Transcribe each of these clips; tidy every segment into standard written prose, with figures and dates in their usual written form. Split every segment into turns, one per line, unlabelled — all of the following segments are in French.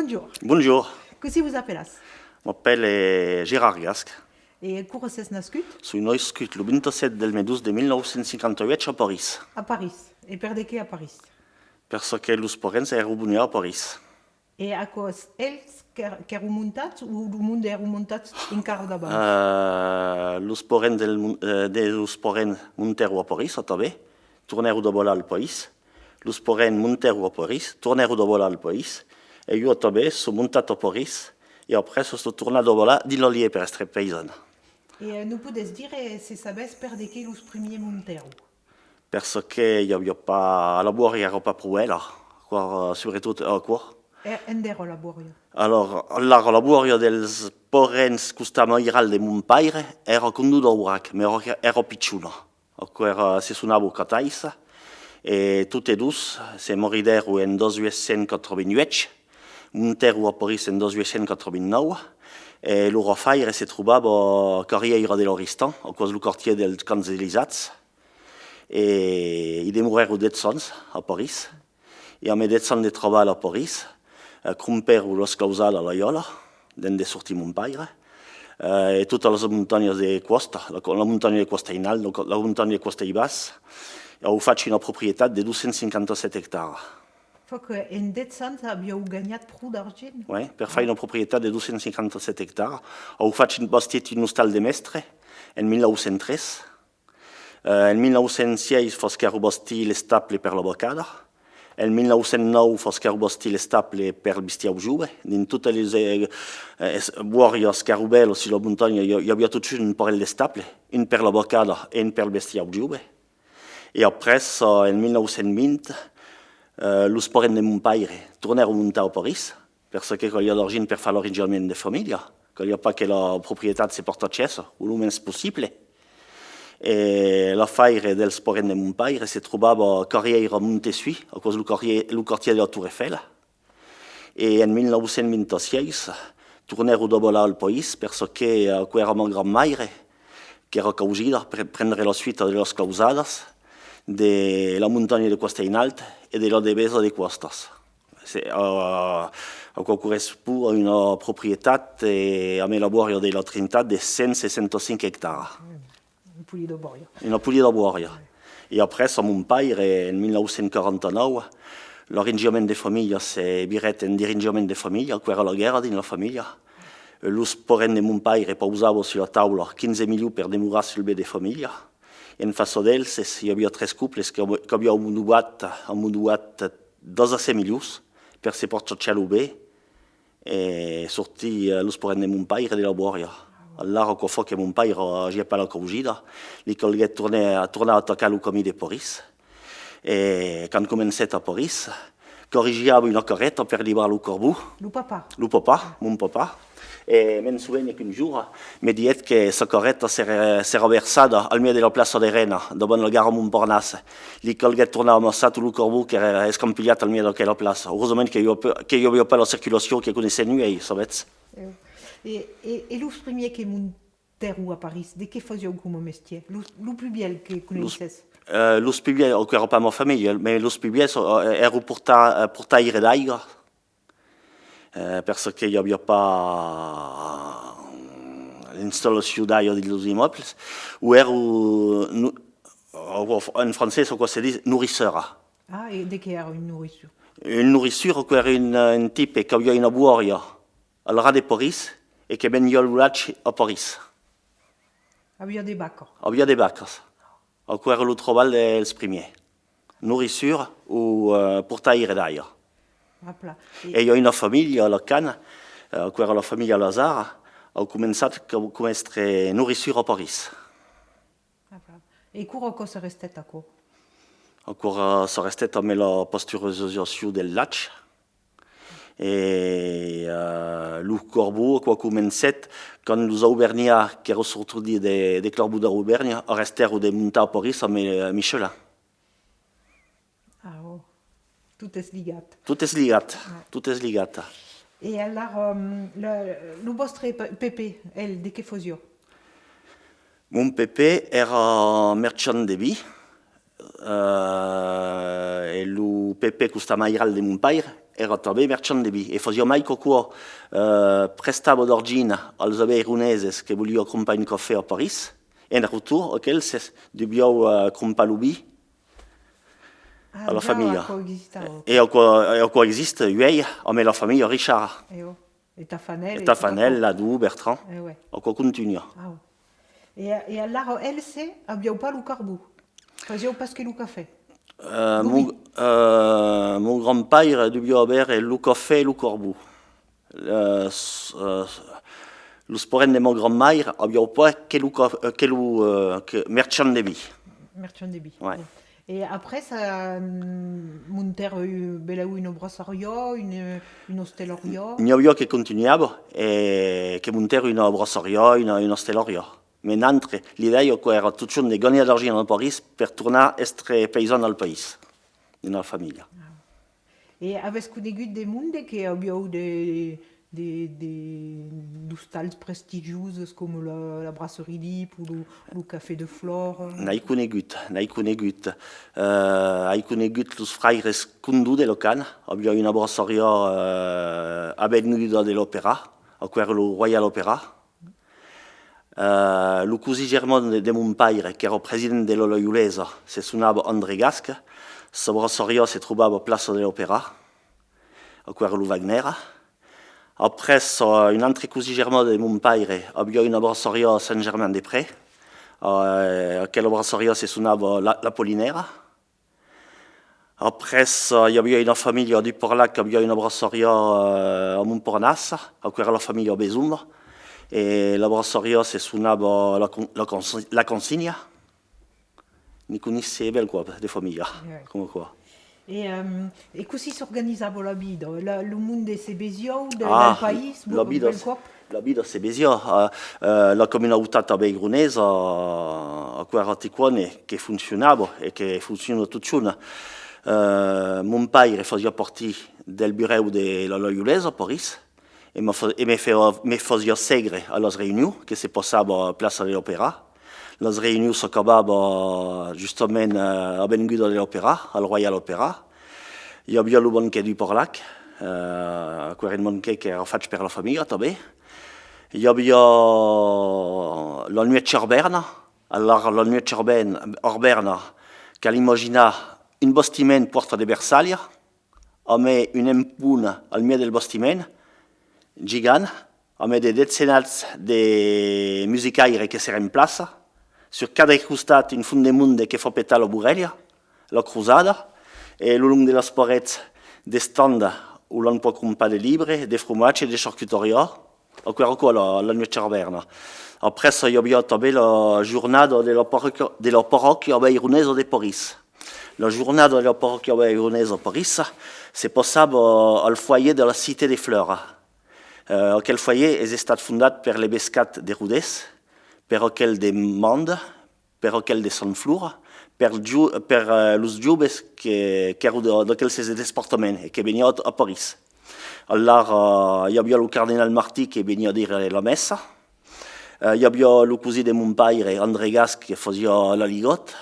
Bonjour.
Bonjour,
Così vous appellas?
m'appelle Gérard Gasc.
Et quand es nascut?
Soy nascut el 27 del mes de 1958 a París,
A Paris. Et per de què a Paris?
perché los parents ero venus a París.
E a cos ells qu'ero muntats o el monde ero muntats encara d'abans?
Los parents montero a París, també, tornero de volar al país. Los parents montero a París, tornero de volar al país. E io també sono montat a París e après sono tornato a volar di l'Olier per essere paesano.
E non podes dire se sabes per de què los primiers montero?
Perché io avevo pas, la boria era pas pruella, soprattutto a qua.
Endero laborio.
Alors, la laborio dels parents custamairal de mon pare era condotto a Urac, ma era picciuno. Era, si suonava Cataissa, e tutti e due si morirono in 1988, Montero a París in 1989, e loro fare si trovava a carriera dell'Oristan, a quasi il quartiere del Champs-Élysées, e i demorero 10 anni a París, e a me 10 anni di lavoro a París, Crumpero los causal a la Iola, dende sorti mon pare, e tutte le montagne di costa, la montagna di costa in alto, la montagna di costa in basso, ho fatto una proprietà di 257 hectari.
Fa que en 10 ans avieu guanyat prou d'argent?
Oui, per fare una proprietà di 257 hectari, ho fatto un bastit in hostal de mestre, en 1903. En 1906 fosquero basti le staple per la bocada. En 1909 fosquero basti le staple per il bestiau giove. In tutte le buories carubello sulla montagna io avevo tutto un parello di staple, un per la bocada e un per il bestiau giove. E après, en 1920, los parents de mon pare tornarono a montare a París, perché con gli d'argent per fare l'arrangiamento di famiglia, con gli pas che la proprietà si porta accesa, o lo meno possibile. E la fire del parents de mon pare si trovava a carriera Montessuie, a causa del quartiere della Tour Eiffel. E in 1926 tornarono a volare al paese perché era mia grandmadre che era causita per prendere la suite delle clausadas della montagna di costa in alto e della divisa di costas. A corrisponde a una proprietà a me laborio della Trinità di 165 hectari.
Un pulì de boria.
Una pulida boria. E après, a mon pare, in 1949, l'arrangiamento di famiglia si virette in arrangiamento di famiglia, che era la guerra nella famiglia. Los parents di mon pare pausavano sulla tavola 15 milioni per demorare sul bene di famiglia. In face d'ells, hi havia 3 couples que havien munduat 12 milions per se portar el bé e sortir los parents de mon pare de la boria. Allora, quan fa que mon pare havia pas la causida, li calgué tornar a atacar el camí de París. E quan començat a París, corrigiava una carreta per librar el corbu.
Lo papa?
Lo papa, mon papa. E me'n souvenir qu'un jour m'ha dit que sa carreta s'era versada al milieu de la plaça de Rena, davant la gare Montparnasse. Li calgué tornar a amassar tot el corbu que era escampillat al milieu d'aquella plaça. Heureusament que hi havia pas la circulació que coneixen ell, sabets?
E los primiers que montero a Paris, de què fasieu com a mestier? Lo plus biel que coneixes?
Los pibiers, que era pas ma famille, mais los pibiers ero portaire d'aigua. Perché hi havia pas l'installació d'aigua dels immobles, o ero, en francès, com se diu, nourrisseur.
Ah, e de què era une nourriture?
Une nourriture que era un type que havia una boria a la de París e que venia al village a París.
Havia de vaques?
Havia de vaques. Que era el treball dels primers. Nourriture o portaire d'aigua. E hi ha una família a la Cana, que era la família Lazare, ha començat com a nourriture a París.
E cura cosa restet a co?
Ancora s'ha restat amb la pasteurització del lac. E el corbu que ha començat, quan els auvergnats que eren sortits de Clarbou d'Auvergne, restaren de muntar a París amb Michelin.
Ah, oh. Tot és lligat.
Tot és lligat, tot és lligat.
E allora, el vostre Pepe, el, de què fasiu?
Mon Pepe era merchant de vi, e el Pepe custamairal de mon pare era també merchant de vi e fazia mai qualcuno prestava d'argent als abeiruneses che volevano comprare un caffè a París e in retour aquells deviam comprar il vi
Ah,
alla
già
famiglia.
coexistavo.
E qua esiste, io, a me la famiglia Richard,
E Tafanel.
e Tafanel, Ladou, Bertrand,
Ouais.
a qua continua.
Ah, ouais. Et alors, elle, c'est abbiamo pas le carbou. Fazio pas que le café.
Mon grand-père devia avere il caffè e il corbu. Lo sporent de mon grand-mère abbiamo pas che merchant de vi.
Merchant de bi.
Ouais.
Et après, ça monter une brasseria, une ostellaria.
N'hi havia che continuava e che montare una brasseria, una ostellaria. Mais n'entre, l'idea era tutto de gagner d'argent a Paris per tornar a essere paysan al país, nella famiglia.
Et avec conegut des mondes qui abbiamo des stals prestigieuses comme la brasserie Lip ou le café de Flore.
N'hai conegut. Hai conegut los fraires Kundu de Locan, abbiamo una brasseria avvenuta dell'Opera, a quello Royal Opera. Lo così germano de mon père, che era presidente dell'Oloiulesa, si suonava André Gasque, sa brasseria si trovava a Plaza dell'Opera, a quello Wagner. Après, un altre così germano de mon père, abbiamo una brasseria a Saint-Germain-des-Prés, quella brasseria si suonava la Polinera. Après, il y avait une famille du Porlac, il y avait une brasseria à Montparnasse, a quella la famiglia Besum. E la brasseria si suonava la Consigna. Ne conosce bel qua di famiglia, come qua.
Et così s'organizzava la vida? Le monde c'est besio del país?
La vida c'est besio. La comunità beirunesa a quella Tiquone che funzionava e che funziona tuttora. Mon père faceva parte del bureau della Loiulesa a Paris. E me fazia segre a las réunions que se passava a Plaza de l'Opera. Les réunions s'acabaven justament a Benguda de l'Opera, al Royal Opera. Hi havia el banquet du Porlac, un banquet que era fatto per la famiglia també. Hi havia la nuit Cerberna, la nuit Cerberna, que l'imaginar un bastiment Porta de Versailles, amb un empunt al milieu del bastiment, gigant, amb des decenats de musicaires que s'eren en plaça, sur cada costat un fund de monde que fa petar la Borrella, la Cruzada, e lo long de les parets d'estand on l'on pot comprar de llibres, de fromatge, de charcuteria, a quella la nuit Cerberna. Après, hi havia també la jornada de la parròquia beirunesa de París. La jornada de la parròquia beirunesa a París se passava al foyer de la Cité des Fleurs. Aquell foyer és estat fundat per l'Ebescat de Rodés, per aquell de Mende, per aquell de Sant Flour, per els joves que eren d'aquells departaments que venien a París. Allà hi havia el cardenal Martí que venia a dir la messa, hi havia el cosí de mon pare, André Gasque, que fazia la ligot,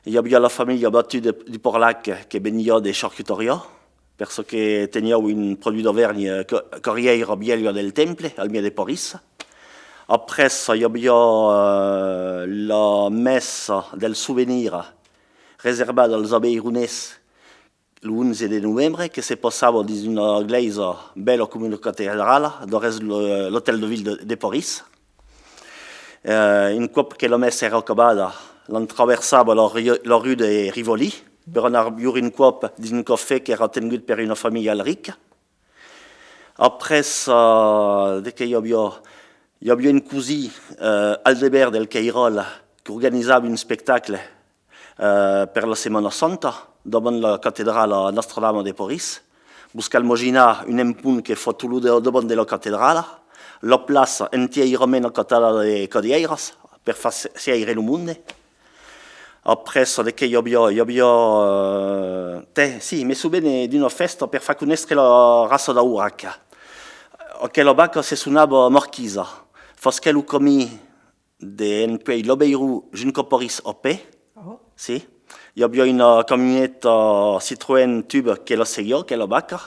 hi havia la família Batu du Porlac que venia de charcuteria, perché tenia un produit d'Auvergne Corriere Bielio del Temple, al milieu de Paris. Après, il y avait la messe del souvenir réservée als abeironès le 11 de novembre, que se passava dans une église belle comme une cathédrale, dans l'hôtel de ville de Paris. Une fois que la messe era acabada, l'on traversava la rue de Rivoli, per anar a beure un cop dins un cafè que era tingut per una família rica. Après, que hi havia un cosí, Aldebert del Cairol, que organitzava un spectacle per la Setmana Santa davant la catedral Nostra-Dame de París. Buscar imaginar un empunt que fa tot davant de la catedral, la plaça enterament acatada de cadeiras per fer seire el món. Après, que hi havia... Sì, mi souvene d'una festa per fer conèixer la raça d'Aurac. Aquella vaca se suonava Marquisa. Fas que el camí d'un pays l'Obeirou junto a Paris a pé. Sì. Hi havia una camioneta Citroën Tube que la seguia, aquella vaca.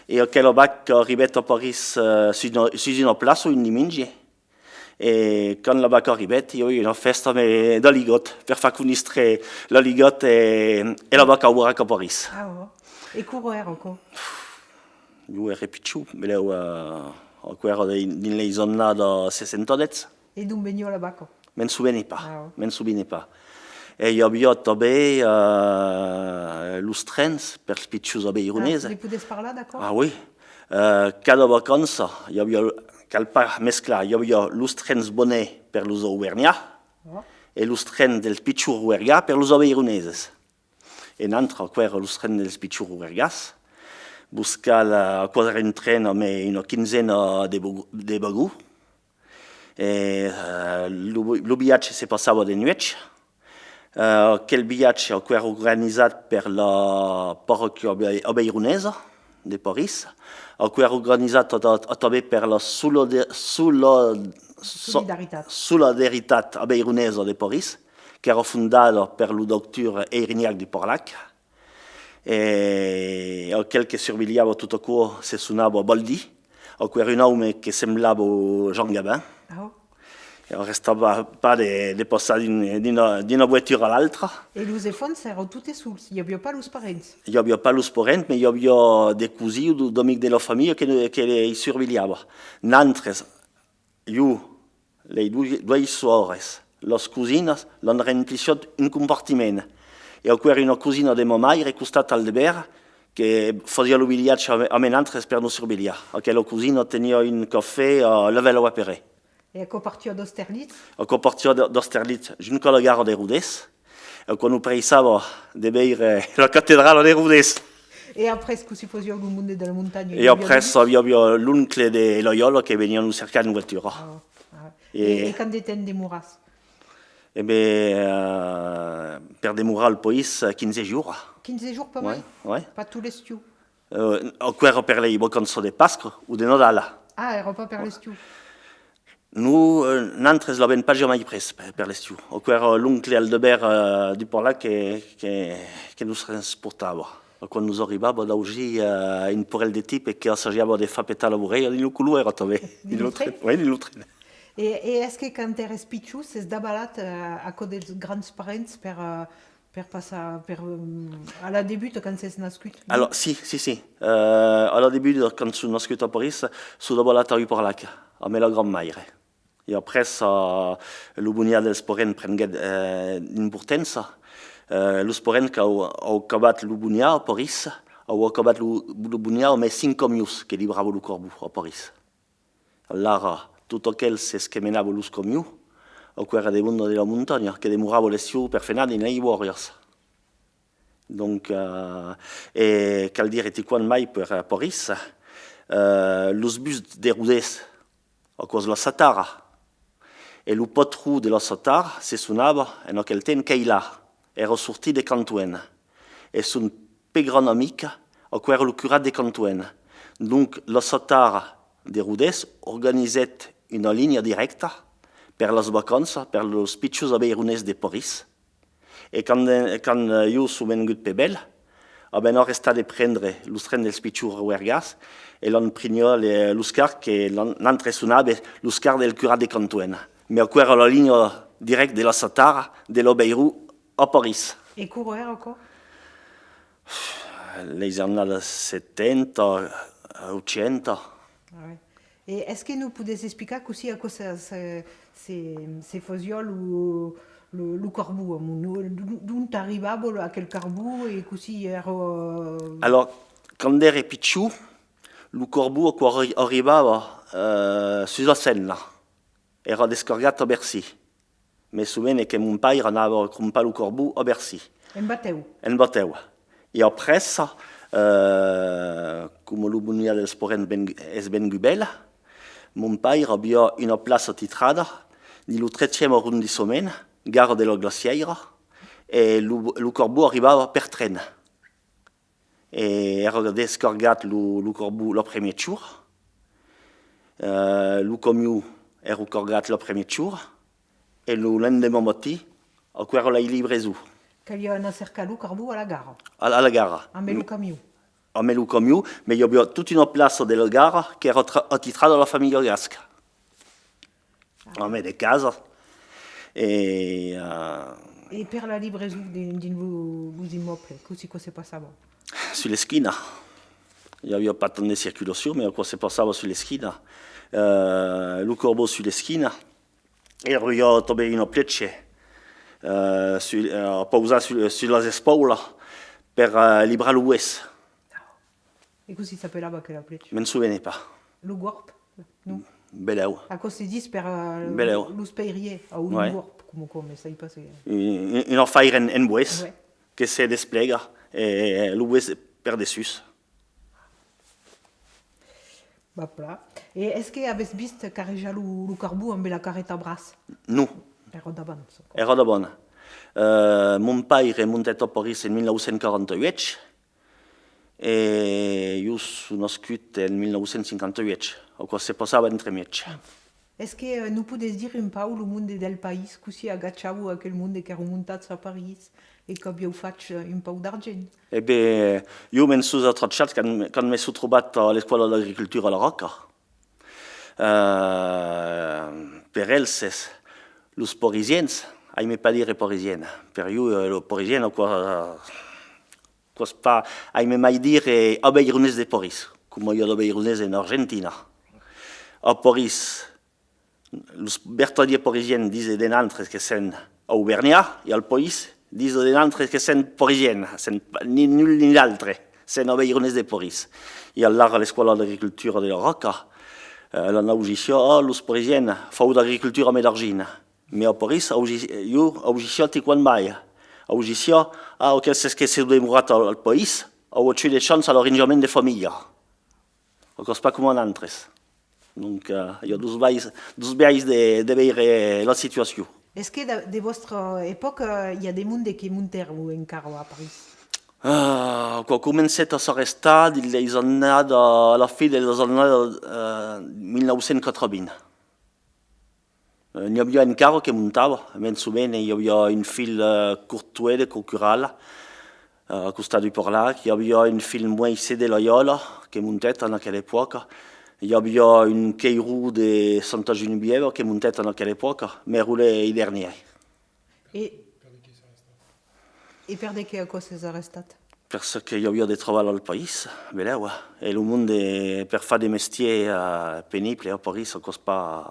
Et quel bac arrivait à Paris sur une place où il dimanche. Et quand le bac arrivait, il y a eu une fête de ligote, pour faire connaître la ligote et le bac à Ourak à Paris.
Ah ouais. Et courir encore.
Io ero piccolo, me l'ho ancora nelle zone da 60 anni.
Et nous baignons là-bas quoi.
Me ne souvenais pas,
Ah ouais.
me ne souvenais pas. E io avevo també los trens per els pitjos a Beironese.
Les poudres par là, d'accord.
Ah oui, cada vacanza hi havia, cal pas mesclar, hi havia los trens bonets per los auvergnà
Oh.
e los trens dels pitjos auvergnà per los beironeses. E n'altra, quera los trens dels pitjos auvergnàs, buscar quasi un tren amb una quinzena de bagù. E lo viatge se passava de nuit. Quel viatge era organitzat per la parròquia abeironesa de París, era organitzat també per la solidaritat abeironesa de París, que era fundada per el doctor Erignac de Porlac, e aquell que surveillava tot això se sonava Baldi, era un home que semblava Jean Gabin.
Ah.
Il ne restava pas de passar d'une voiture à l'altra.
Et les enfants étaient tous seuls, il n'y avait pas les parents.
Il n'y avait pas les parents, mais il y avait des cousins ou des amis de la famille qui les surveillaient. Nantres, les deux soeurs, les cousines, l'ont rempli un compartiment. Et encore une cousine de ma mère, costata al deber, que faisait le village à Nantres pour nous surveiller. Aquella cousine tenait un café à la Velle Wapere.
Et quand partir d'Austerlitz?
Quand partir d'Austerlitz, jusqu'à la gare de Rodez, quand nous précisava de veire la cathédrale de Rodez.
Et après, ce que si faisait le monde de la montagne?
Et après, il y avait l'oncle de Loyola qui venait nous chercher une voiture.
Ah, ah. Et quand était des Mouras?
Eh bien, per demorar al país 15 jours.
15 jours, pas mal?
Ouais.
Pas tous les stews?
Encore per les vacances de Pâques ou de Nadal.
Ah, et repas per les stews?
Nous, Nantes l'avons pas jamais pris per l'estiu. Encore l'oncle Aldebert du Porlac que nous transportava. Quand nous arrivava d'augi une porelle de type qui s'agiava de faire péter la bourreille, il nous coulait també. Oui, il nous traînait.
Et est-ce que quand tu es pichou, c'est d'abalat à cause des grands parents per passer à la début quand c'est nascut?
Alors, si. À la début, quand je suis nascut à Paris, je suis d'abalat à Porlac, à la grand-mère. Et après, le bunyat dels parents prengué une importance. Les parents qui ont acabat le bunyat à Paris, ont acabat le bunyat amb 5 camions que librava le corbu a Paris. Alors, tout aquel c'est ce que menava los camions, era de bunda de la muntanya, que demorava l'estiu per fer anar in les warriors. Donc, et cal dire, et quan mai per Paris, los bus de Rodez, a cause de la Satara, et le patron de la Satara se sonava en aquel temps Keila, era sorti de Cantouen. Et son plus grand ami, era le curat de Cantouen. Donc, la Satara de Rodez organisait une ligne directe per les vacances, per los pitjos abeironers de Paris. Et quand jo suis vengut per Bel, ben restat de prendre los trens dels pitjos auvergnats et l'on prenait los cars que l'entre sonava los cars del curat de Cantouen. Mais encore la ligne directe de la Satara, de l'Obeirou à Paris.
Et courir encore?
Les années 70, 80.
Ouais. Et est-ce que nous pouvons expliquer aussi à quoi c'est fosiol ou le corbeau? D'où t'arrivais à quel corbeau et aussi
Alors, quand j'étais petit, le corbeau arrivait sur la Seine. Era descargat a Bercy. Mais souvent que mon père anava comprar le corbeau à Bercy.
En bateu.
Et après ça, comme le bunyat dels parents és ben gubel, mon père avait une place titrada dans le 13e arrondissement, gare de la Glacière, et le corbeau arrivava per tren. Et era descargat le corbeau le premier jour. Le camion era cargat le premier jour, et le lendemain matin, era la livraison.
Qu'il y a un cercle le corbeau à la gare.
À la gare.
Avec le camion.
a melu comme io, mais il y a toute une place del Gard qui est attitrée dans la famille gasque. On met des cases. Et
per la livraison vos immeubles, cosa se passava?
sulle schine. Il n'y avait pas tant de circulation, mais quoi se passava sulle schine. Le corbeau sulle schine. Et il y a tombé une plecce. Posata sulle épaules per librar l'Ouest.
E così s'appellava che la plecce?
Je ne me souvenais pas.
Le gorp? No?
Beleu.
A cosa si dice per
Beleu.
lo speirier, o
Ouais.
un gorp, come sai pas se...
Une affaire en bois
Ouais.
qui se desplega et l'Ouest per dessus.
Voilà. E est-ce que avez vist carejar lo corbu amb la carreta bras?
Non.
Era d'abans.
Era de bona. Mon pare est monté a Paris en 1948 et jo sono nascut en 1958. O cosa se passava entremig.
Est-ce que nous podes dire un peu le monde del país, così agacciavo aquel monde che era muntat a Paris e che abbiamo fatto un po' d'argent?
E beh, io mi sono tracciato quando mi sono trovato alla scuola d'agricoltura alla Rocca. Per elses, los parisiens, aime pas dire parisienne. Per io, lo parisiano, pas, aime mai dire abeirunes de Paris, come io abeirunes in Argentina. A Paris, los bertaliers parisiens disent des Nantes que sont Auvergnat, et al País disent des Nantes que sont parisiennes, ni nul ni l'altre, sont abeirunes de Paris. Et allà a l'escola d'agricultura de la Rocca, l'han audició, los parisiens feu d'agricultura amb l'argina. Mais a Paris, jo audició quan mai. Audició, aquells que s'han demorat al país, au eu de chance a l'arranjament de família. O cos pas com en altres. Donc, il y a dos veïs de veure la situació.
Est-ce que de vostra època hi ha des mondes que muntèreu encara a Paris?
Quan ha començat a s'arrestar, a la fi dels anys 1980. N'hi havia encara que muntava, ben sovint hi havia un fil Courtois de Cocural, a costat du Porlac, hi havia un fil Moïse de Loyola, que muntat en aquella època, hi havia un Queirou de Santa Geneviève que muntat en aquella època, mais roulé i dernier.
E per de què cosa s'ha arrestat?
Perquè hi havia de treball al país, veleu, e el món per fer de mestier penible a Paris, a cos pas...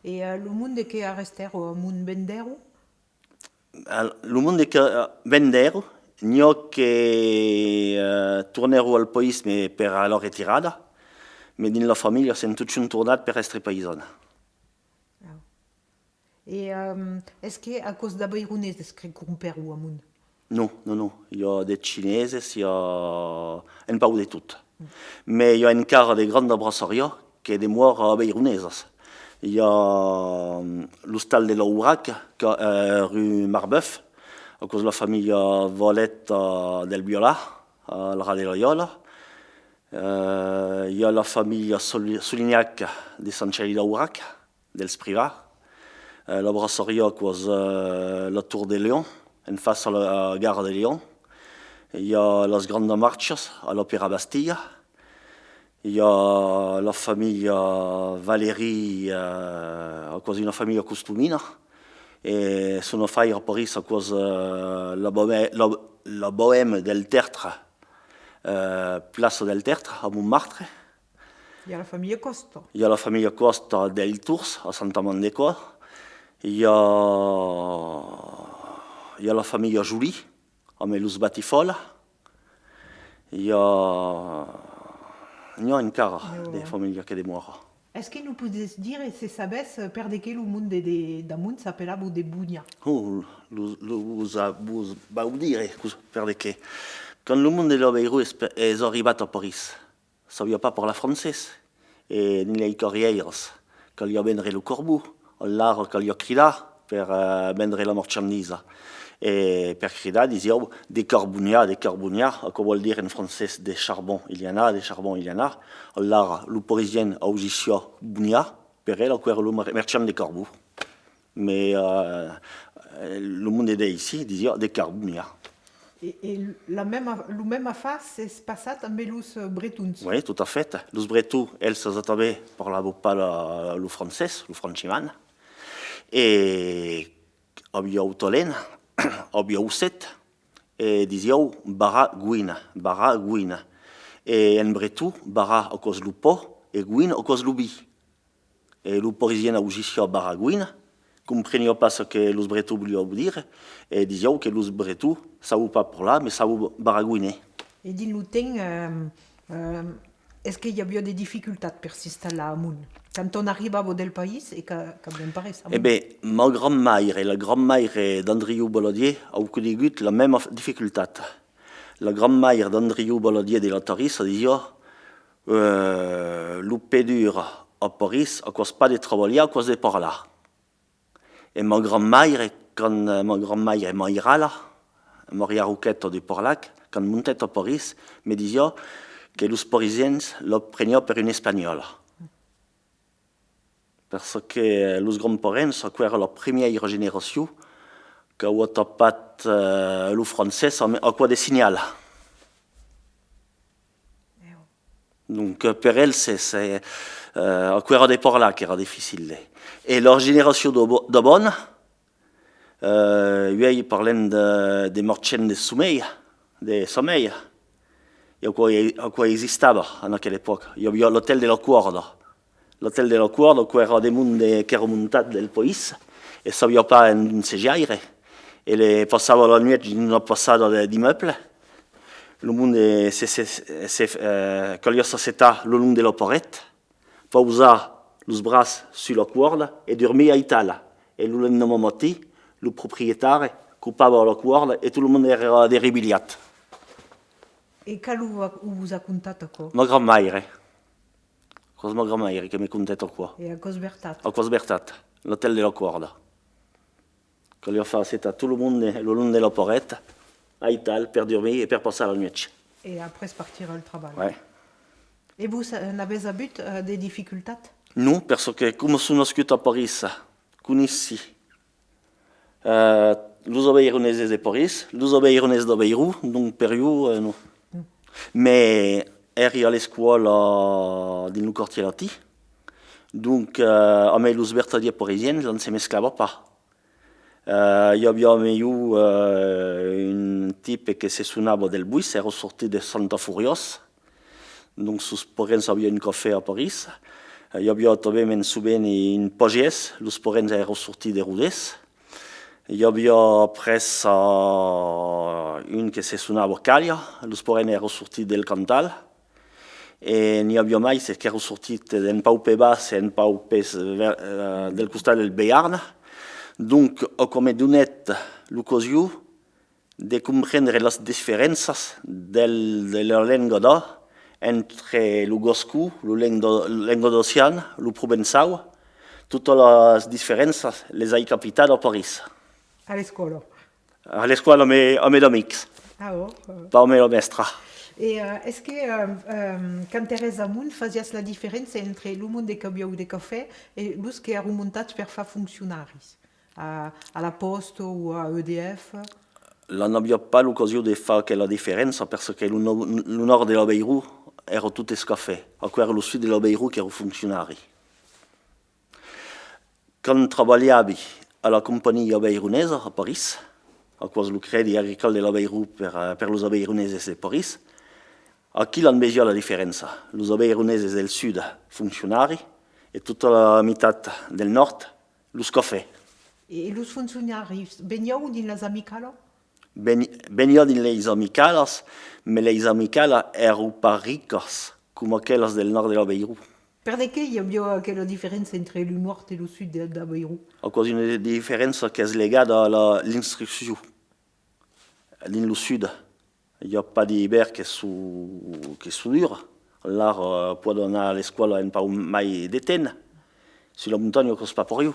E el monde que arrestèreu, el món vendèreu?
El món que vendèreu, n'hi ha que tornèreu al país per a la retirada, mais dins la família s'han tots tornat per estar paisana.
E est-ce que a cos d'abeirunes que compèreu al món?
No, hi ha de xineses, hi ha un pau de tot. Mais hi ha encara de grans brasseries que demorent abeiruneses. Hi ha l'hostal de l'Aurac, rue Marbeuf, a cos la família Volet del Violà, a la de Loyola. Hi ha la família Solignac de Sant Xeli d'Aurac, dels privats. La brasserie a cos la Tour de Lyon, en face a la gare de Lyon. Hi ha les grandes marxes a l'Òpera Bastilla. Hi ha la família Valéry, a quasi una família costumina, e sono fai a Paris a quasi la bohème del Tertre, place del Tertre, a Montmartre.
Hi ha la família Costa.
Hi ha la família Costa del Tours, a Santa Mandecoa. Hi ha la família Joly, amb els Batifola. Hi ha encara de família que demora.
Est-ce que nous podes dire, se sabes, per de què el monde damunt s'appellava de Bugna?
Vos vau dire per de què. Quand le monde de l'Abeirou est arrivé à Paris, ça ne vient pas pour la française, et ni les carrières, quand il y a vendre le corbeau, l'art quand il y a crida per vendre la marchandise. Et per crida, disait des carbonias, que veut dire en français des charbons, il y en a, des charbons, il y en a. L'art, le parisien a aussi bunia, per elle, que le marchand de corbeau. Mais le monde est ici, disait des carbonias.
Et le même affaire, c'est passé amb els bretons.
Oui, tout à fait. Les bretons, elles, se també parlaven pas le français, le franchiman. Et aviau tolen, aviau set, et disiau bara guina. Et en bretou, bara o cos lupo, et guin o cos lubi. Et le parisien a ugisio bara guina, comprenio pas ce que les bretous voulaient dire, et disiau que les bretous, ça ou pas pour là, mais ça ou bara guine.
Et din l'outing, est-ce qu'il y avait des difficultés pour s'installer à Amun? Quand on arrive à del pays, et quand bien paraît ça.
Eh bien, ma grand-mère et la grand-mère d'Andriou Bolodier ont connu la même difficulté. La grand-mère d'Andriou Bolodier de la Taris a dit l'oupé dur à Paris, à cause pas de travailler, à cause de par là. Et ma grand-mère, quand ma grand-mère Maria Rouquette de Porlac, quand montait à Paris, me disait que les Parisiens le prenaient pour une Espagnole. Parce que les grands-parents, c'était la première génération qui a pas le français à quoi des signaux. Donc, pour elle, c'est à quoi des par là qui era difficile. Et leur génération de bonne, ils parlaient des marchands de sommeil, et à quoi existait à quelle époque. Il y avait l'hôtel de la Cuerda. L'hôtel de la Cuerda, qui era des mondes qui remontaient del pays, et ça n'avait pas un séjour. Et les passaient la nuit dans une passade d'immeubles. Le monde quand ça s'était le long de la porrette, posait les bras sur la corde et dormait à Italie. Et le lendemain matin, le propriétaire coupait la corde et tout le monde era déribiliat.
Et quand vous a contato quoi?
Ma grand-mère. Cos ma grand-mère qui me contait quoi?
Et à cause Bertat.
A cos Bertat, l'hôtel de la corde. Quand il a fait, c'était tout le monde le long de la porrette, à Italie, pour dormir et pour passer la nuit.
Et après, partir au travail.
Ouais.
Et vous n'avez à but des difficultés?
Non, parce que comme je suis nascu à Paris, ici, les obéironaises de Paris, les obéironaises de Beirut, donc per io, non. Mais eri à l'école dans le quartier latin, donc a me les bertadiers parisiennes, ça ne se mesclava pas. Il y avait un type qui se suonava del Buis, era sorti de Santa Furios, donc sus parents avaient un café à Paris. Il y avait també souvent une pagès, les parents étaient sortis de Rodez. Il y avait après une qui se suonava Calia, les parents étaient sortis del Cantal. Et il y avait mai qui era sorti d'un paupe bas et un paupe del costat del Béarn. Donc, comme donné l'occasion de comprendre les différences de la langue entre le Gascou, la langue d'Océan, le Provençal, toutes les différences les ai captées à Paris.
À l'école.
À l'école, à mes amis.
Ah oh.
Pas à mes maîtres.
Et est-ce que quand Thérèse Amun faisait la différence entre le monde des cabiaux de café et ce qui est remonté pour faire fonctionnaires à la Poste ou à EDF?
Là, n'avait pas l'occasion de faire la différence parce que le nord de la Beirut era tout escafé, à quoi le sud de la Beirut qui era fonctionnaire. Quand je travaillais à la compagnie beirunaise à Paris, à cause du crédit agricole de la Beirut pour les beirunaises de Paris, aquí l'on veia la différence. Les beirunaises del sud fonctionnaires et toute la mitad del nord, les cafés.
Et les fonctionnaires, venaient dans les amicales?
Venaient dans les amicales, mais les amicales erano pas ricas comme aquelles del nord de la Beirut.
Perché il y a quelle différence entre le nord et le sud de la Beirut?
À cause d'une différence qui est liée à l'instruction. Dans le sud, il n'y a pas d'hiver qui est dur. Là, pour donner à l'école un peu mai d'été. Sur la montagne, ce n'est pas pour eux.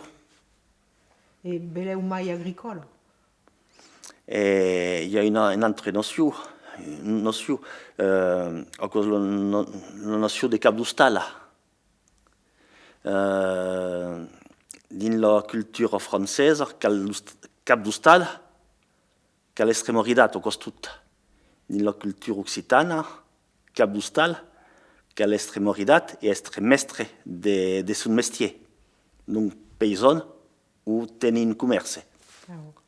Et belle ou mai agricole?
Et il y a une autre notion, à cause de la notion de Cap d'Hostal. Dans la culture française, Cap d'Hostal, che l'estremoridat o costut nella cultura occitana, cap d'ustal, che l'estremoridat è estremestre de son mestier, donc paysan ou tenin commerce.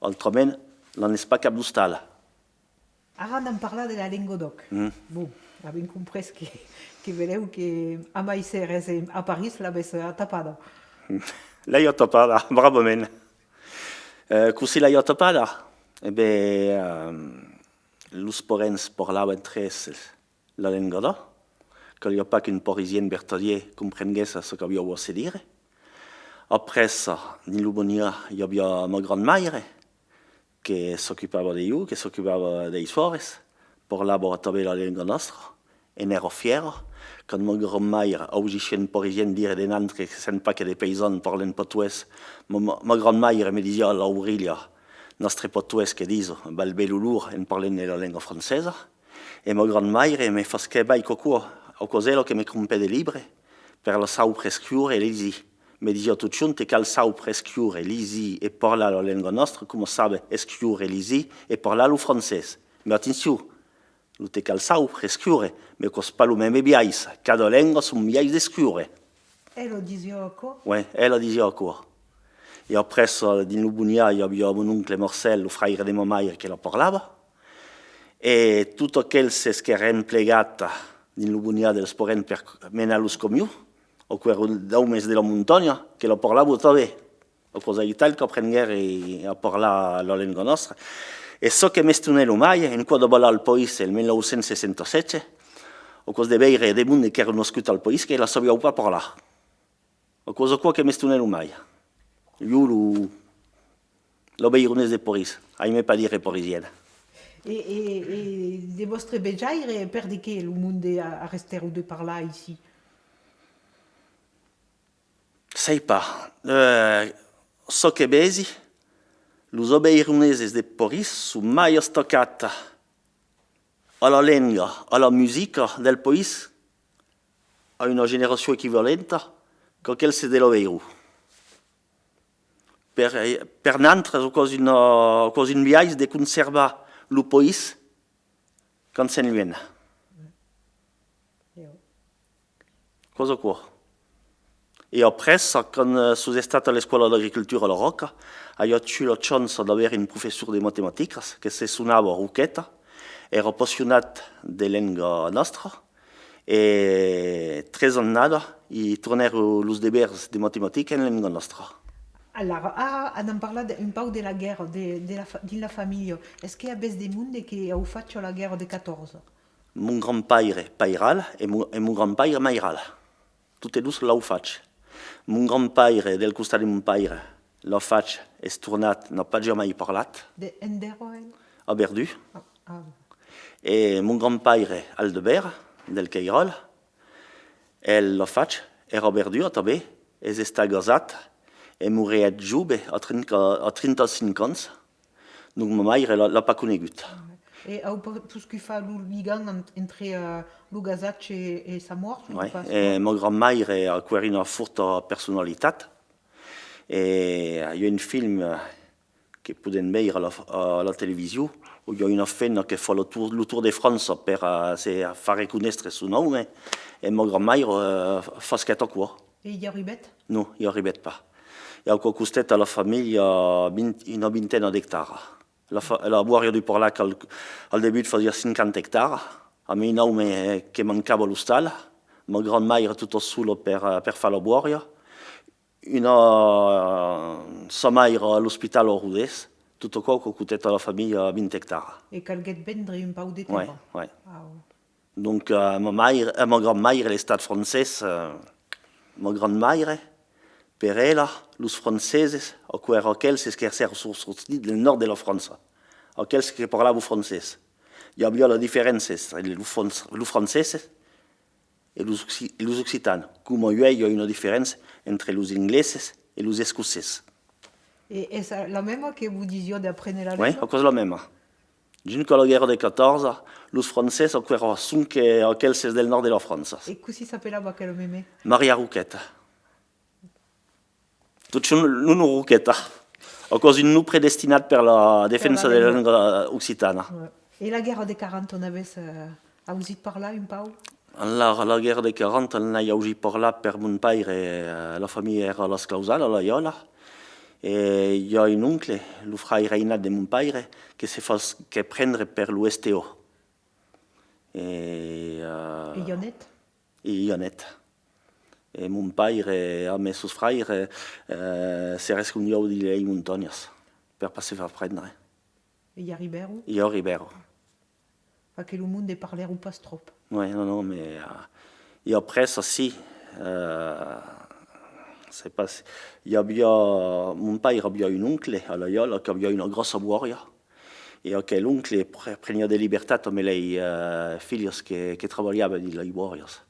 Autrament, non és pas cap d'ustal.
Ara n'en parla de la lengua doc. Bon, abbiamo compreso che veleu che a Maiceres a Paris l'avesse tapada.
Lei ho tapada, bravament. Così lei ho tapada? Los porens parlaven tres la lengua doc, que il n'y a pas qu'un parisien bertolier comprengués ce que havia a dire. Après ça, in Lubonia, il y avait ma grand-mère qui s'occupava de io, che s'occupava dei suores, parlava també la lingua nostra, e n'ero fiera. Quand ma grand-mère audition un parisien dire des nantes que ce n'est pas que des paysans parlent patois, ma grand-mère me disait à l'Aurelia, nostre patois che diso, balbelulur, en parlant la lingua francesa, e ma grand-mère me faisait bai coco, au coselo che me compè de libre, per la sau prescriure e lisi. Me disait tout chunt che cal sau prescriure, lisi e parla la lingua nostra, come sabe escriure, lisi e parla lo francès. Mais attention, lo te cal sau prescriure, mais cos pas lo meme biais, cada lingua son biais d'escriure.
E lo dizio co?
Ouais, elle a dit quoi. Et après ça, din Lubunia, il y avait mon oncle Marcel, le frère de ma mère, qui la parlava. E tutto quel se era impiegato din Lubunia del sporent per menare los comiu, o quero d'homes de la montagna, che la parlava també. O cosa tal che aprenguere a parlare la lingua nostra. E so che m'estunè lo mai, in quando balla al paese, nel 1967, o cosa de veire de monde che erano nascuti al paese, che la sapeva pas parlare. O cosa qua che m'estunè lo mai. Io lo veire de Paris, ahimè pas dire parisienne.
E de vostre bejaire perdi che il monde a restero de parla ici?
Sei pas. So che besi, los obeironeses de Paris sono mai stoccati alla lingua, alla musica del paese, a una generazione equivalente che quel se dell'obeiro. Per n'altre, è quasi un viaggio di conservare il paese quando se ne viene. Cosa qua? E après, quand sono stato alla scuola d'agricoltura alla Rocca, ho avuto la chance di avere un professore di matematica che si suonava Rucchetta, ero appassionato della lingua nostra e 3 anni ho tornato los deberes di matematica in lingua nostra.
Allora, abbiamo parlato un po' della guerra della famiglia. Est-ce che avete dei mondi che hanno fatto la guerra del 14?
Mon grand-père pairal e mon grand-père mairal. Tutte e due l'ho fatto. Mon grand-père, del costat de mon père, l'ho fatto e è tornato, non ha mai parlato.
De Enderoen?
A Berdu.
Ah.
E mon grand-père, Aldebert, del Cairol, l'ho fatto, era a Berdu, també, e è stato casat, e moria giove a 35 anni. Donc ma mare l'ha pas conegut.
E tout che fa il ligam entre Lugasacci e sa morte?
Ouais. E ma grand-mare ha una forte personalità. E il y a un film che potete vedere alla televisione, où il y a una femme che fa le tour de France per fare conoscere il suo nome, e ma grand-mare fa questo qua.
E gli arrivet?
No, il n'arrive pas. Il a costat alla famiglia una vingtaine d'hectares. La boiria du Porlac al debut faceva 50 hectares, a me nome che mancava lo stal, ma grand-mère tutto solo per fare la boiria, sa mère all'ospedale a Rodez, tutto qua che costat alla famiglia 20 hectares.
E calguet vendre un po' di terra?
Ouais.
Ah,
Donc ma grand-mère est stata française, ma grand-mère, per ella, los franceses, o aquells que erano sortiti del nord della Francia, aquells che parlavano francese. Hi havia la differenza tra los franceses e los occitanos, come hi ha una differenza entre los ingleses e los escoceses.
E è la même che vous disiez d'apprendre la
Oui,
lingua?
è la même. Giunca la guerra del 14, los franceses erano anche aquells del nord della Francia.
E così sapeva che lo meme?
Maria Rucchetta. Tutto non Rucchetta. a causa un nu predestinat per la defensa de la lingua occitana.
Ouais. Et la guerre des 40, on avait ausit par là, un pau?
La guerra de 40 n'a augi per là per mon pare, la famiglia era la sclausala, la Iola, e io ho un oncle, lo frère Reinat de mon pare, che si fa che prendre per l'USTO.
Et Yonette?
E Ionet. E mon pare, a me sus frère, si rescondiau di lei montagnas, per passer a prendre.
Et il y a Ribero?
Io Ribero.
Fa che le monde ne parlait pas trop.
Oui, non, mais et après ça, si, c'est pas, mon père avait un oncle à la Iola qui avait une grosse boiria. Et quel oncle prenait des libertés comme les filles qui travaillaient dans les boirias.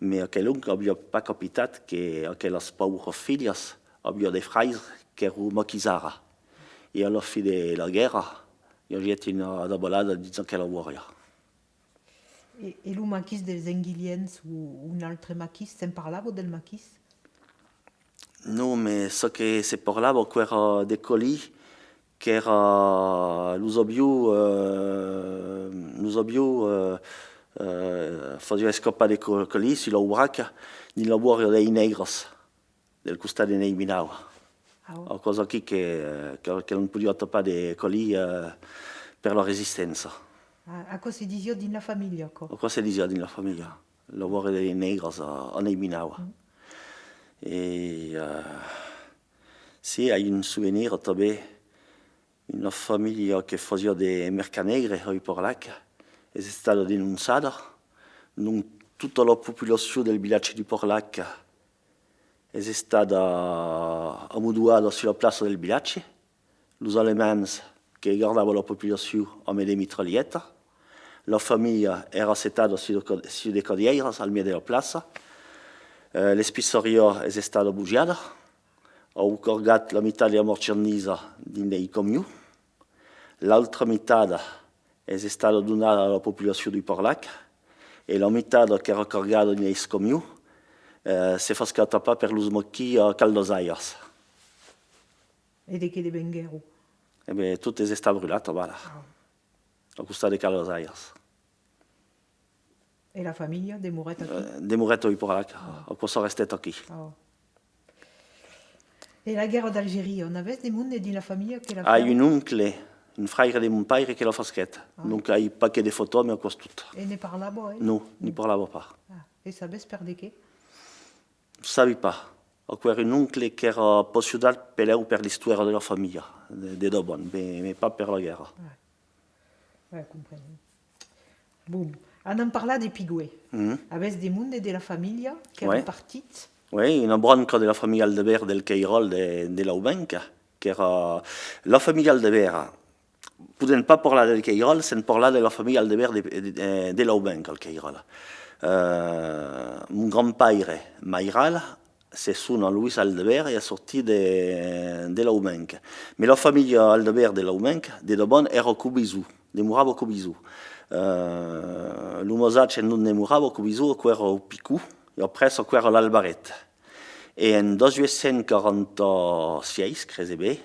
Mais quel oncle avait pas capité que les pauvres filles avaient des frères qui étaient maquisara. Et à la fin de la guerre, il y a eu une dabalade disant qu'elle boiria.
Et le maquis des Anguiliens ou un autre maquis, c'est par là, del maquis?
Non, mais ce que c'est par là, c'est des colis qui nous faisait escapar des colis sur la Uraca, ni la boire des negros, del costat de Neiminau. A cosa qui che non podia topare des colis per la resistenza.
A cosa si disait dans la famille?
A cosa si disait dans la famille? La boire des negros a Neiminau. Et si, il y a un souvenir també, una famiglia che faceva dei mercanegri a Porlac, è stata denunciata, non tutta la popolazione del villaggio di Porlac è stata ammutuata sulla piazza del villaggio, gli alemani che guardavano la popolazione amb delle mitragliette, la famiglia era settata su dei cadieri al medio della piazza, l'espizzeria è stata bugiata, ho cargato la metà della marchandisa nei camion, l'altra metà è stata donata alla popolazione di Porlac e la metà che era cargata nei camion si fa scappare per gli smocchi a Caldosaias.
E di che di Benghero?
E beh, tutto è stato brûlato, voilà. A costa di Caldosaias.
E la famiglia de Moret qui?
De Moret di Porlac, a cosa restato qui.
Et la guerre d'Algérie, on avait des monde dans la famille qui l'a fait?
Hai un oncle, un frère de mon père qui l'a fasquette. Donc, il n'y a pas que des photos, mais à cause tout.
Et ne parlait pas?
Non, ne parlava pas.
Et ça baisse per de què?
Je ne savais pas. C'era un oncle qui era possédé per l'histoire de la famille, de Dobon, mais pas per la guerre.
Ouais, comprends. Bon, on en parla des Pigouets. Avec des monde de la famille qui
Ouais.
est partis.
Oui, une branca de la famille Aldebert del Cairol de l'Aubenca, qui era la famille Aldebert. Podem pas parlar del Cairol sense parlar de la famille Aldebert de l'Aubenca, el Cairol. Mon grand-père, Mairal, c'est son Luis Aldebert et est sorti de l'Aubenca. Mais la famille Aldebert de l'Aubenca, de Dobon, era Cubizou, de Muravo Cubizou. L'Umosac non de Muravo Cubizou, era o Picou, et après, ça era l'Albaret. Et en 1846, crezi bé,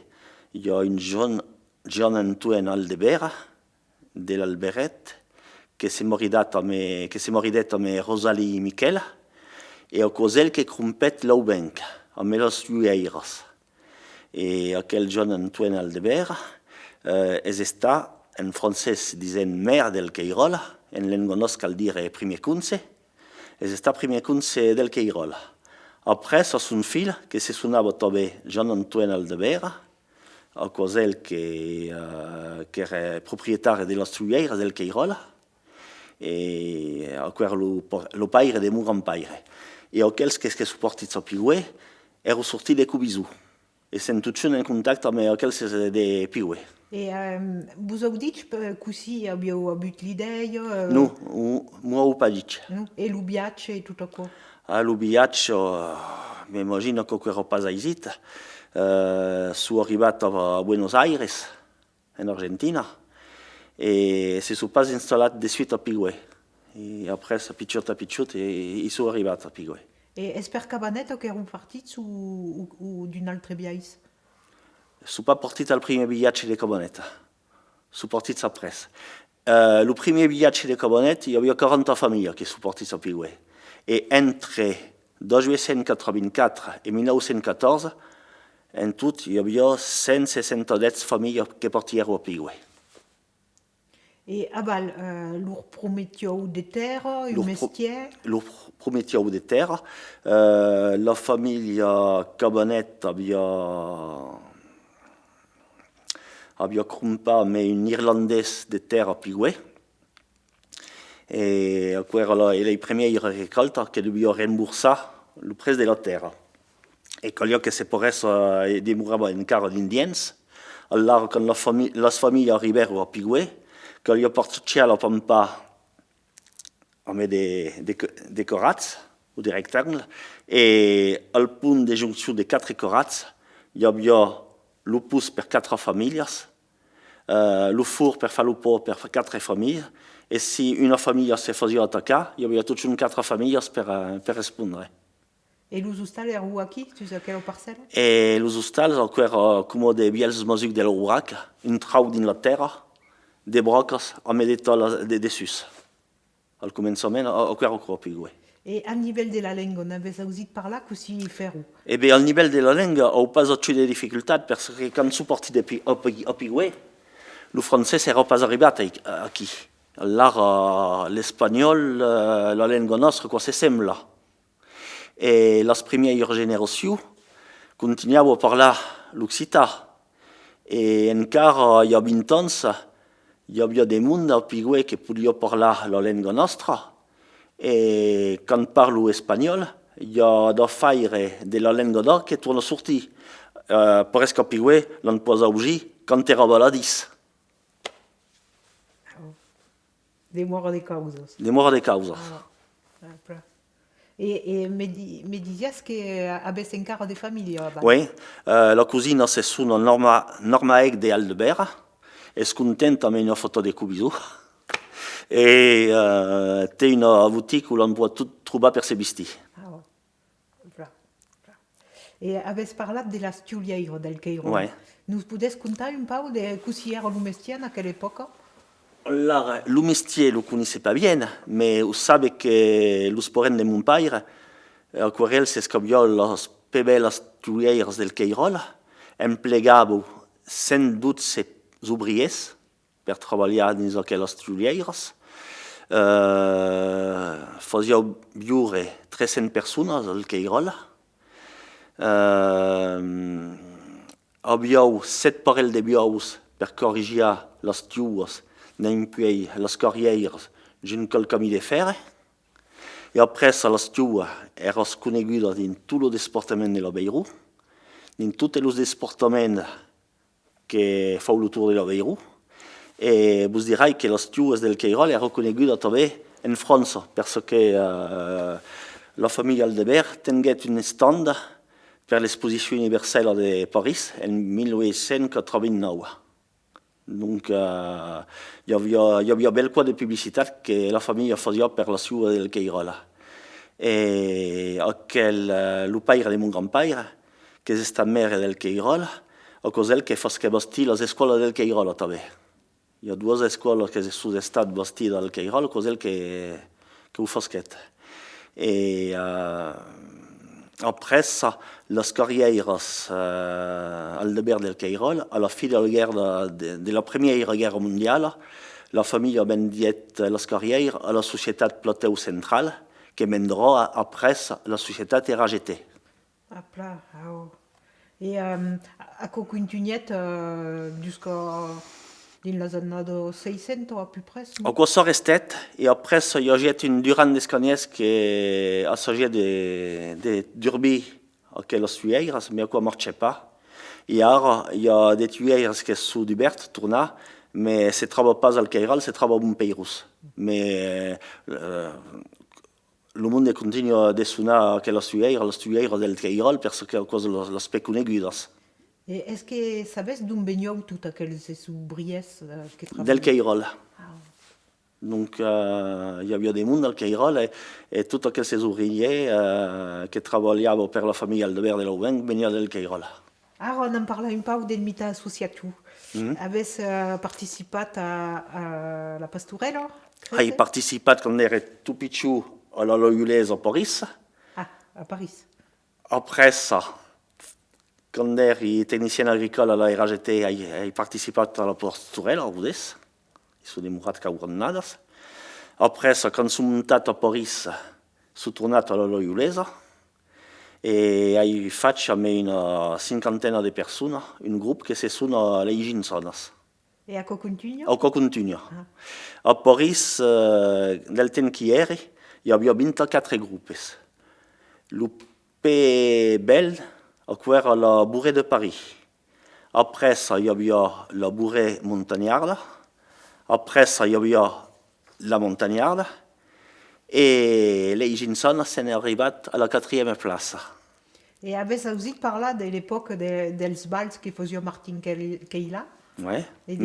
il y a un John Antoine Aldebert, de l'Alberet, que s'est moridat amb Rosalie Miquel, et a cosel que crompet l'Aubenc, amb les llueiras. Et aquel John Antoine Aldebert és està, en francès dient maire del Cairol, en l'engonos cal dire primer cunse, és està primer cunse del Cairol. Après, ça son fill, que se sonava també John Antoine Aldebert, a cosel que era proprietari de les llueiras del Cairol, e aquera lo pare de mon grand-pare. E aquells que suportits a Pigouet ero sortit de Cubizou. E sen tots en contacte amb aquells de Pigouet.
Et vous avez dit que si aviez abut l'idée?
Non, moi ho pas dit.
Et l'oubiatch et tout quoi?
A l'ubiaccio, m'imagino che ero pas aisit. Sono arrivato a Buenos Aires, en Argentina, e si sono pas installato de suite a Pigouet. Et après, ça pitchout, et ils sont arrivés à Pigouet.
Et est-ce per Cabanet que ero partits ou d'une altre biais?
Sono pas partito al primo viaggio di Cabonetta, sono partito appresso. Le primo viaggio di Cabonetta, il y avait 40 familles qui sont parties à Pigoué. Et entre 1884 et 1914, en tout, il y avait 170 familles qui partirent à Pigoué.
Et abal, leur promettiau de terre, un mestier.
Leur promettiau de terre. La famille Cabonetta avait compris mais une Irlandaise de terre à Pigoué. Et era les premières récoltes qui devaient rembourser le prix de la terre. Et quand que se pourrait démourir une carte d'Indiens, alors quand les familles arrivèrent à Pigoué, quand ils partaient à la pampa avec des corats ou des rectangles, et au point de jonction des 4 corats, il y avait le pouce pour 4 familles, le four pour faire le pot pour 4 familles, et si une famille se faisait attaquer, il y avait toutes les 4 familles pour répondre.
Et les hostals étaient aquí, tu sais quelle parcelle?
Et les hostals étaient comme des vieilles musiques de l'Ourac, une trau dans la terre, des brocs à mettre dessus. Au commencement, étaient encore Pigoué.
Et à niveau de la langue, on avait aussi par là que si faire où?
Eh bien, au niveau de la langue, on n'a pas eu de difficultés parce que quand je suis parti à Pigoué, le français n'est pas arrivé ici. Alors, l'espagnol, la langue nostra, quoi, c'est semble. Et la première génération continuait à parler l'occitan. Et encore, il y a 20 ans, il y avait des gens à Pigoué qui pouvaient parler la langue nostra. Et quand on parle espagnol, il y a des failles de la langue d'or qui tournent sortir. Presque à Pigoué, l'on peut obligé quand tu es à 10.
Des morts des causes.
Des morts des causes.
Et me disais que avait un quart de famille.
Oui, la cousine c'est son Norma Egg de Aldebert. Et je contente avec une photo de Cubiso. Et c'est une boutique où l'on peut tout trouver per ses vestis.
Et avais parlé de la Stuliero del Cairo.
Oui.
Nous pouvez contar un peu de cousière au Lumestier à quelle époque?
Alors, le métier, je ne connaissais pas bien, mais vous savez que les parents de mon père, aquarelles, c'est ce que les plus belles stulières del Cairol, emplegaven sans doute ces ouvriers pour travailler dans aquelles stulières. Faisaient vivre 300 personnes al Cairol. Aviam 7 parelles de bios per corriger les tues n'impuei les carrières d'un col camí de fer. Et après, les tues eren conegudes dans tout le département de la Beirut, dans tous les départements que font le tour de la Beirut. Et vous direz que les tues del Cairol eren conegudes també en France, parce que la famille Aldebert tenait un stand per l'exposition universelle de Paris en 1989. Donc, il y avait bel quoi de publicité que la famille faisait pour la ciudad del Cairol. Et le père de mon grand-père, qui est la mère del Cairol, a cause d'elle qui faisait bâtir les écoles del Cairol també. Il y a 2 écoles qui sont estat bâties al Cairol, a cause d'elle qui ho faisait. Et après ça, les carrières Aldebert del Cairol, à la fin de la Première Guerre mondiale, la famille a vendu les carrières à la société Plateau Central, qui mènera après la société est rajetée.
Et à quoi continuait jusqu'à dans la zone de 600 à peu près?
À quoi ça restait, et après il y a une Durand d'Escaniès qui a s'agit de d'urbi à quelle tuyeres, mais à quoi marchait pas. Et alors, il y a des tuyeres qui sont ouvertes, tournées, mais ce ne travaille pas al Cairol, ce travaille au Peirus. Mais le monde continue à dessonar aquelles tuyeres del Cairol parce que à cause de l'aspect conegudes.
Et est-ce que savais d'où venaient toutes aquelles ouvriers qui travaillaient?
Del Cairol. Donc, il y avait des gens del Cairol et tous aquells ouvriers qui travaillaient pour la famille Aldebert de Louvain venaient del Cairol.
Ara n'en parla un peu del mita associatiu. Aves participat a la pastorela?
Hai participat quand era tout pitjou a la Loiulès a París.
Ah, a Paris.
Après ça, quand eri technicien agricole a la RAGT, hai participat a la pastorela a Rodès. I su demorat caurannadas. Après ça, quand som muntat a París, su tornat a la Loiulesa e hai fatto a me una cinquantena de persone, un gruppo che si sono le Iginsonas.
E a Cocuntugno?
A Cocuntugno. A París, nel tempo che eri, hi havia 24 gruppi. Le plus bel, era la Bourrée de Paris. Après ça, hi havia la Bourrée Montagnarda. Après ça, hi havia la Montagnarda. Et les Iginsonas s'en arribat a la 4e place.
E aves ausit parlar de l'époque dels bals que faisio Martin Keila?
Ouais,
Et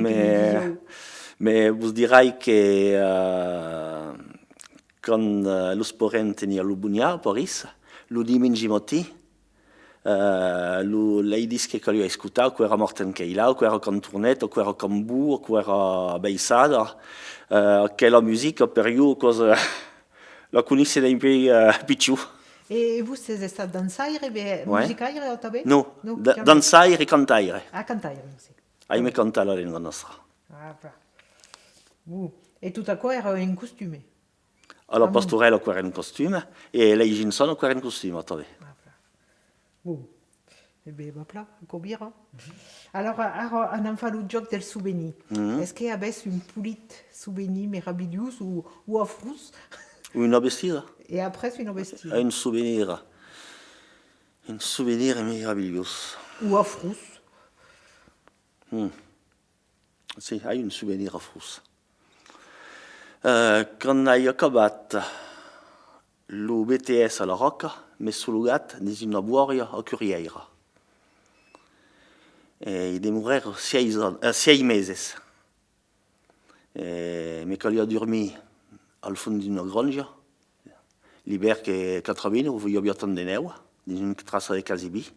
mais vous dirais que quand los porents tenia lo bunyà a París, lo diumenge matí, lei disque que li ho escutat, que era Martin Keila, que era cantournet, que era cambú, que era baissada, aquella musica per io cosa la conisse d'un peu pitjou.
E vous ses estat dansaire, musicaire també?
No, dansaire e cantaire.
Ah, cantaire, sì.
Hai me canta la lingua nostra.
Ah, bra. E tutto a qua era in costume?
La pastorella era in costume e le Iginsonas era in costume també.
Ah, bra. E bé, va pla, cobira. Alors, ara an fa lo joc del souvenir. Est-ce que aves un poulit souvenir meravigliós ou affrous?
Una vestida.
Et après, une vestida.
Un souvenir meravigliós.
Ou affrous.
Sì, hai un souvenir affrous. Quand hai acabat lo BTS a la Roca, m'he solugat dins una buoria a Curieira. E i demorer 6 meses. Me calia dormir al fons d'una granja, l'hiver que 80, où hi havia tant de neu, dins una traça de Casibi.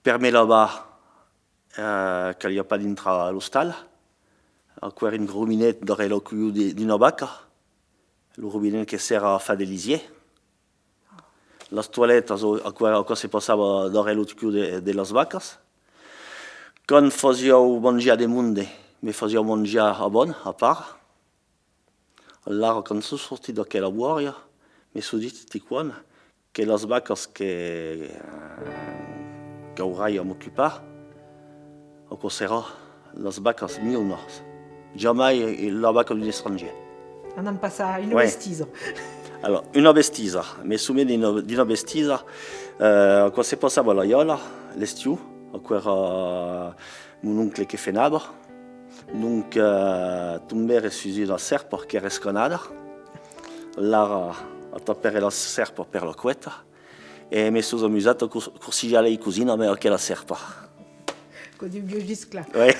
Per me là-bas, calia pas dintre a l'hostal, era un robinet darrere el cul d'una vaca, el robinet que s'era a fa de lisier. Les toilettes, que se passava darrere el cul de les vaques. Quan fazíeu menjar de munde, me fazíeu menjar a bon, a part. Allora, quan sono sortit d'aquella buoria, mi sono dit quan que les vaques que haurai a m'ocupar, o que serà les vaques miunes. Jamais la vaca d'un estranger.
On en passa une vestisa.
Alors, una vestisa. Mi souvenirs d'una vestisa que se passava la iola, l'estiu, que era mon oncle che fenava. Donc, tombare su una serpa che era scanata. Allora, attappare la serpa per la quetta e mi sono amusato a corsiggiare in cucina a quella serpa.
Con du vieux giscla.
Ouais.